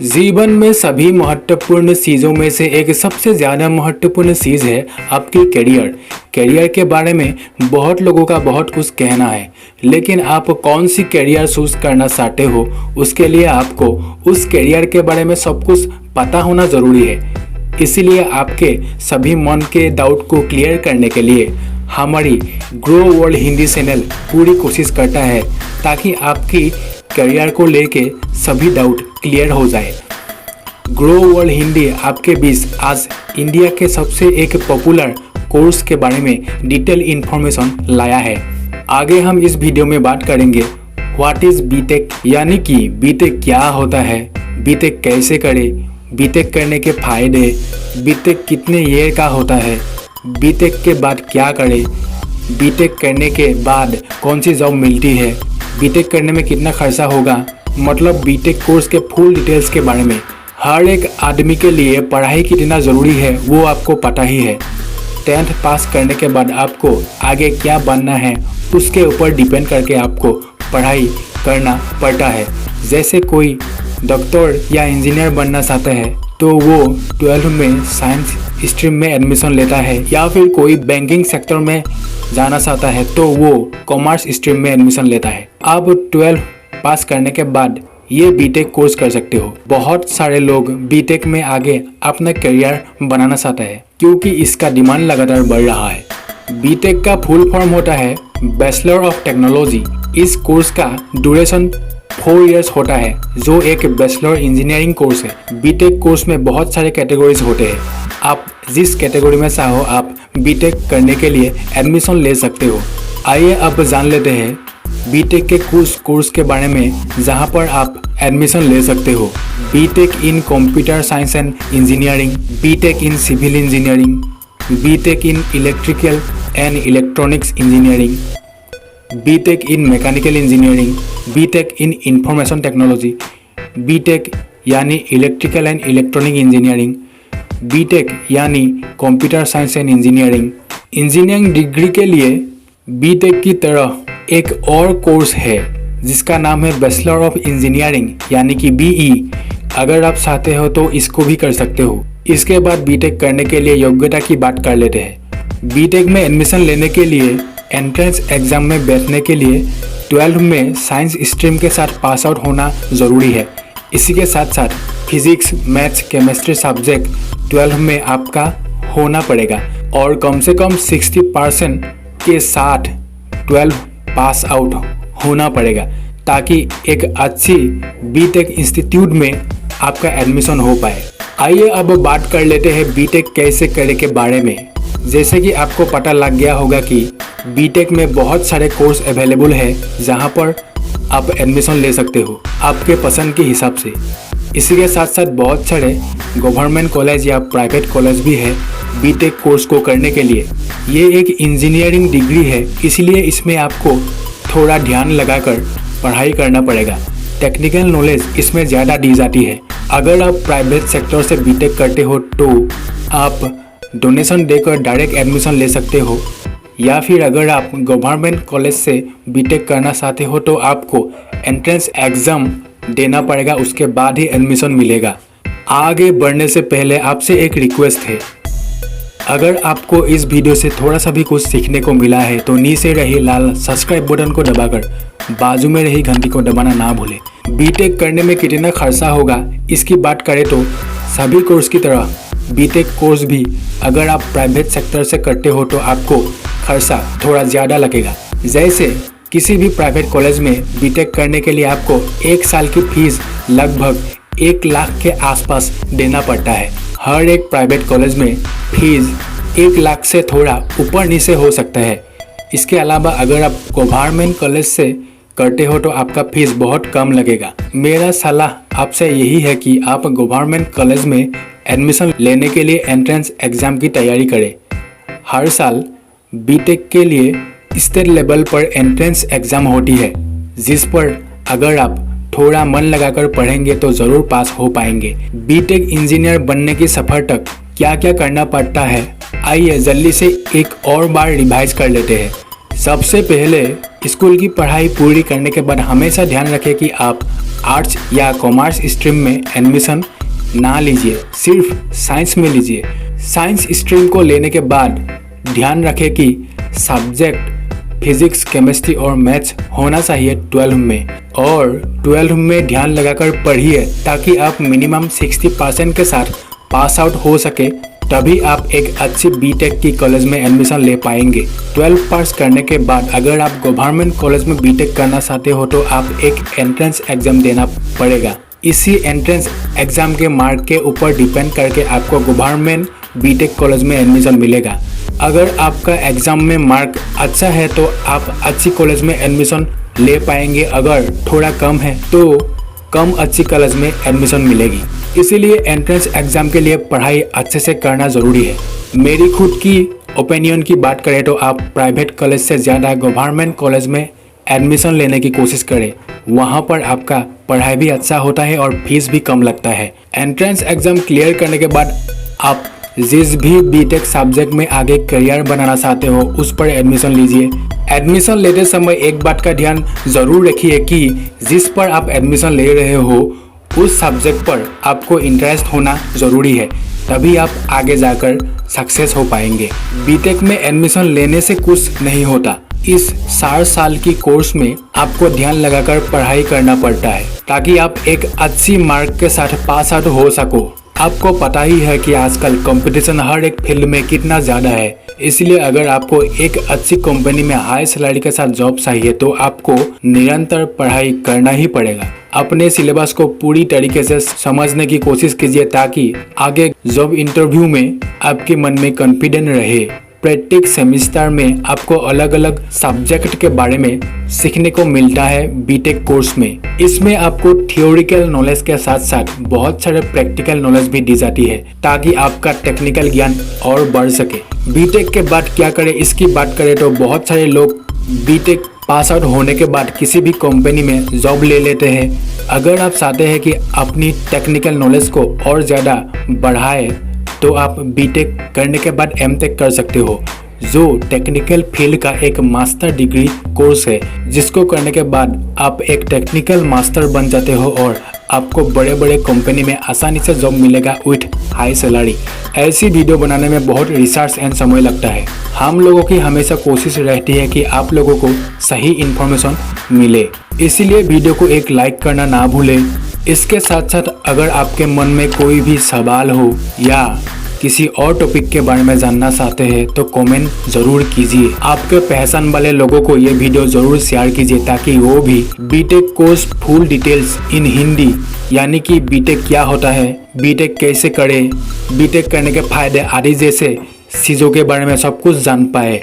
जीवन में सभी महत्वपूर्ण चीज़ों में से एक सबसे ज़्यादा महत्वपूर्ण चीज़ है आपकी करियर। करियर के बारे में बहुत लोगों का बहुत कुछ कहना है, लेकिन आप कौन सी करियर चूज़ करना चाहते हो उसके लिए आपको उस करियर के बारे में सब कुछ पता होना ज़रूरी है। इसीलिए आपके सभी मन के डाउट को क्लियर करने के लिए हमारी ग्रो वर्ल्ड हिंदी चैनल पूरी कोशिश करता है ताकि आपकी करियर को लेके सभी डाउट क्लियर हो जाए। ग्रो वर्ल्ड हिंदी आपके बीच आज इंडिया के सबसे एक पॉपुलर कोर्स के बारे में डिटेल इन्फॉर्मेशन लाया है। आगे हम इस वीडियो में बात करेंगे व्हाट इज़ बीटेक, यानी कि बीटेक क्या होता है, बीटेक कैसे करें, बीटेक करने के फायदे, बीटेक कितने ईयर का होता है, बीटेक के बाद क्या करें, बीटेक करने के बाद कौन सी जॉब मिलती है, बीटेक करने में कितना खर्चा होगा, मतलब बीटेक कोर्स के फुल डिटेल्स के बारे में। हर एक आदमी के लिए पढ़ाई कितना ज़रूरी है वो आपको पता ही है। 10th पास करने के बाद आपको आगे क्या बनना है उसके ऊपर डिपेंड करके आपको पढ़ाई करना पड़ता है। जैसे कोई डॉक्टर या इंजीनियर बनना चाहता है तो वो 12th में साइंस स्ट्रीम में एडमिशन लेता है, या फिर कोई बैंकिंग सेक्टर में जाना चाहता है तो वो कॉमर्स स्ट्रीम में एडमिशन लेता है। आप 12 पास करने के बाद ये बीटेक कोर्स कर सकते हो। बहुत सारे लोग बीटेक में आगे अपना करियर बनाना चाहते हैं क्योंकि इसका डिमांड लगातार बढ़ रहा है। बीटेक का फुल फॉर्म होता है बैचलर ऑफ टेक्नोलॉजी। इस कोर्स का ड्यूरेशन 4 इयर्स होता है जो एक बैचलर इंजीनियरिंग कोर्स है। बीटेक कोर्स में बहुत सारे कैटेगरीज होते हैं। आप जिस कैटेगरी में चाहो आप बीटेक करने के लिए एडमिशन ले सकते हो। आइए अब जान लेते हैं बीटेक के कुछ कोर्स के बारे में जहां पर आप एडमिशन ले सकते हो। BTech in computer science and engineering, BTech in civil engineering, BTech in electrical and electronics engineering, BTech in mechanical engineering, BTech in information technology, BTech यानी electrical and electronic engineering, BTech यानी computer science and engineering. Engineering degree के लिए BTech की तरह एक और course है जिसका नाम है बैचलर ऑफ इंजीनियरिंग यानी कि बीई। अगर आप चाहते हो तो इसको भी कर सकते हो। इसके बाद बीटेक करने के लिए योग्यता की बात कर लेते हैं। बीटेक में एडमिशन लेने के लिए एंट्रेंस एग्जाम में बैठने के लिए 12 में साइंस स्ट्रीम के साथ पास आउट होना ज़रूरी है। इसी के साथ साथ फिजिक्स, मैथ्स, केमिस्ट्री सब्जेक्ट 12 में आपका होना पड़ेगा और कम से कम 60% के साथ 12 पास आउट होना पड़ेगा ताकि एक अच्छी बीटेक इंस्टीट्यूट में आपका एडमिशन हो पाए। आइए अब बात कर लेते हैं बीटेक कैसे करें के बारे में। जैसे कि आपको पता लग गया होगा कि बीटेक में बहुत सारे कोर्स अवेलेबल है जहां पर आप एडमिशन ले सकते हो आपके पसंद के हिसाब से। इसी के साथ साथ बहुत सारे गवर्नमेंट कॉलेज या प्राइवेट कॉलेज भी है बीटेक कोर्स को करने के लिए। ये एक इंजीनियरिंग डिग्री है, इसलिए इसमें आपको थोड़ा ध्यान लगाकर पढ़ाई करना पड़ेगा। टेक्निकल नॉलेज इसमें ज़्यादा दी जाती है। अगर आप प्राइवेट सेक्टर से बीटेक करते हो तो आप डोनेशन देकर डायरेक्ट एडमिशन ले सकते हो, या फिर अगर आप गवर्नमेंट कॉलेज से बीटेक करना चाहते हो तो आपको एंट्रेंस एग्ज़ाम देना पड़ेगा, उसके बाद ही एडमिशन मिलेगा। आगे बढ़ने से पहले आपसे एक रिक्वेस्ट है, अगर आपको इस वीडियो से थोड़ा सा भी कुछ सीखने को मिला है तो नीचे रही लाल सब्सक्राइब बटन को दबाकर बाजू में रही घंटी को दबाना ना भूलें। बीटेक करने में कितना खर्चा होगा इसकी बात करें तो सभी कोर्स की तरह बीटेक कोर्स भी अगर आप प्राइवेट सेक्टर से करते हो तो आपको खर्चा थोड़ा ज़्यादा लगेगा। जैसे किसी भी प्राइवेट कॉलेज में बीटेक करने के लिए आपको 1 साल की फीस लगभग 1 लाख के आसपास देना पड़ता है। हर एक प्राइवेट कॉलेज में फीस 1 लाख से थोड़ा ऊपर नीचे हो सकता है। इसके अलावा अगर आप गवर्नमेंट कॉलेज से करते हो तो आपका फीस बहुत कम लगेगा। मेरा सलाह आपसे यही है कि आप गवर्नमेंट कॉलेज में एडमिशन लेने के लिए एंट्रेंस एग्ज़ाम की तैयारी करें। हर साल बीटेक के लिए स्टेट लेवल पर एंट्रेंस एग्ज़ाम होती है, जिस पर अगर आप थोड़ा मन लगाकर पढ़ेंगे तो ज़रूर पास हो पाएंगे। बीटेक इंजीनियर बनने की सफ़र तक क्या क्या करना पड़ता है, आइए जल्दी से एक और बार रिवाइज कर लेते हैं। सबसे पहले स्कूल की पढ़ाई पूरी करने के बाद हमेशा ध्यान रखें कि आप आर्ट्स या कॉमर्स स्ट्रीम में एडमिशन ना लीजिए, सिर्फ साइंस में लीजिए। साइंस स्ट्रीम को लेने के बाद ध्यान रखें कि सब्जेक्ट फिजिक्स, केमिस्ट्री और मैथ्स होना चाहिए 12 में, और 12 में ध्यान लगाकर पढ़िए ताकि आप मिनिमम 60% के साथ पास आउट हो सके, तभी आप एक अच्छी बीटेक की कॉलेज में एडमिशन ले पाएंगे। 12 पास करने के बाद अगर आप गवर्नमेंट कॉलेज में बीटेक करना चाहते हो तो आप एक एंट्रेंस एग्जाम देना पड़ेगा। इसी एंट्रेंस एग्जाम के मार्क के ऊपर डिपेंड करके आपको गवर्नमेंट बीटेक कॉलेज में एडमिशन मिलेगा। अगर आपका एग्जाम में मार्क अच्छा है तो आप अच्छी कॉलेज में एडमिशन ले पाएंगे, अगर थोड़ा कम है तो कम अच्छी कॉलेज में एडमिशन मिलेगी। इसीलिए एंट्रेंस एग्जाम के लिए पढ़ाई अच्छे से करना ज़रूरी है। मेरी खुद की ओपिनियन की बात करें तो आप प्राइवेट कॉलेज से ज़्यादा गवर्नमेंट कॉलेज में एडमिशन लेने की कोशिश करें। वहाँ पर आपका पढ़ाई भी अच्छा होता है और फीस भी कम लगता है। एंट्रेंस एग्जाम क्लियर करने के बाद आप जिस भी बीटेक सब्जेक्ट में आगे करियर बनाना चाहते हो उस पर एडमिशन लीजिए। एडमिशन लेते समय एक बात का ध्यान ज़रूर रखिए कि जिस पर आप एडमिशन ले रहे हो उस सब्जेक्ट पर आपको इंटरेस्ट होना ज़रूरी है, तभी आप आगे जाकर सक्सेस हो पाएंगे। बीटेक में एडमिशन लेने से कुछ नहीं होता। इस 4 साल की कोर्स में आपको ध्यान लगाकर पढ़ाई करना पड़ता है ताकि आप एक अच्छी मार्क के साथ पास आउट हो सको। आपको पता ही है कि आजकल कंपटीशन हर एक फील्ड में कितना ज़्यादा है, इसलिए अगर आपको एक अच्छी कंपनी में हाई सैलरी के साथ जॉब चाहिए तो आपको निरंतर पढ़ाई करना ही पड़ेगा। अपने सिलेबस को पूरी तरीके से समझने की कोशिश कीजिए ताकि आगे जॉब इंटरव्यू में आपके मन में कॉन्फिडेंस रहे। प्रत्येक सेमेस्टर में आपको अलग अलग सब्जेक्ट के बारे में सीखने को मिलता है बीटेक कोर्स में। इसमें आपको थियोरिकल नॉलेज के साथ साथ बहुत सारे प्रैक्टिकल नॉलेज भी दी जाती है ताकि आपका टेक्निकल ज्ञान और बढ़ सके। बीटेक के बाद क्या करें इसकी बात करें तो बहुत सारे लोग बीटेक पास आउट होने के बाद किसी भी कंपनी में जॉब ले लेते हैं। अगर आप चाहते हैं कि अपनी टेक्निकल नॉलेज को और ज़्यादा बढ़ाए तो आप बीटेक करने के बाद एमटेक कर सकते हो, जो टेक्निकल फील्ड का एक मास्टर डिग्री कोर्स है, जिसको करने के बाद आप एक टेक्निकल मास्टर बन जाते हो और आपको बड़े बड़े कंपनी में आसानी से जॉब मिलेगा विथ हाई सैलरी। ऐसी वीडियो बनाने में बहुत रिसर्च एंड समय लगता है। हम लोगों की हमेशा कोशिश रहती है कि आप लोगों को सही इन्फॉर्मेशन मिले, इसीलिए वीडियो को एक लाइक करना ना भूलें। इसके साथ साथ अगर आपके मन में कोई भी सवाल हो या किसी और टॉपिक के बारे में जानना चाहते हैं तो कमेंट ज़रूर कीजिए। आपके पहचान वाले लोगों को ये वीडियो ज़रूर शेयर कीजिए ताकि वो भी B Tech course full details in Hindi, यानी कि बीटेक क्या होता है, बीटेक कैसे करें, बीटेक करने के फायदे आदि जैसे चीज़ों के बारे में सब कुछ जान पाए।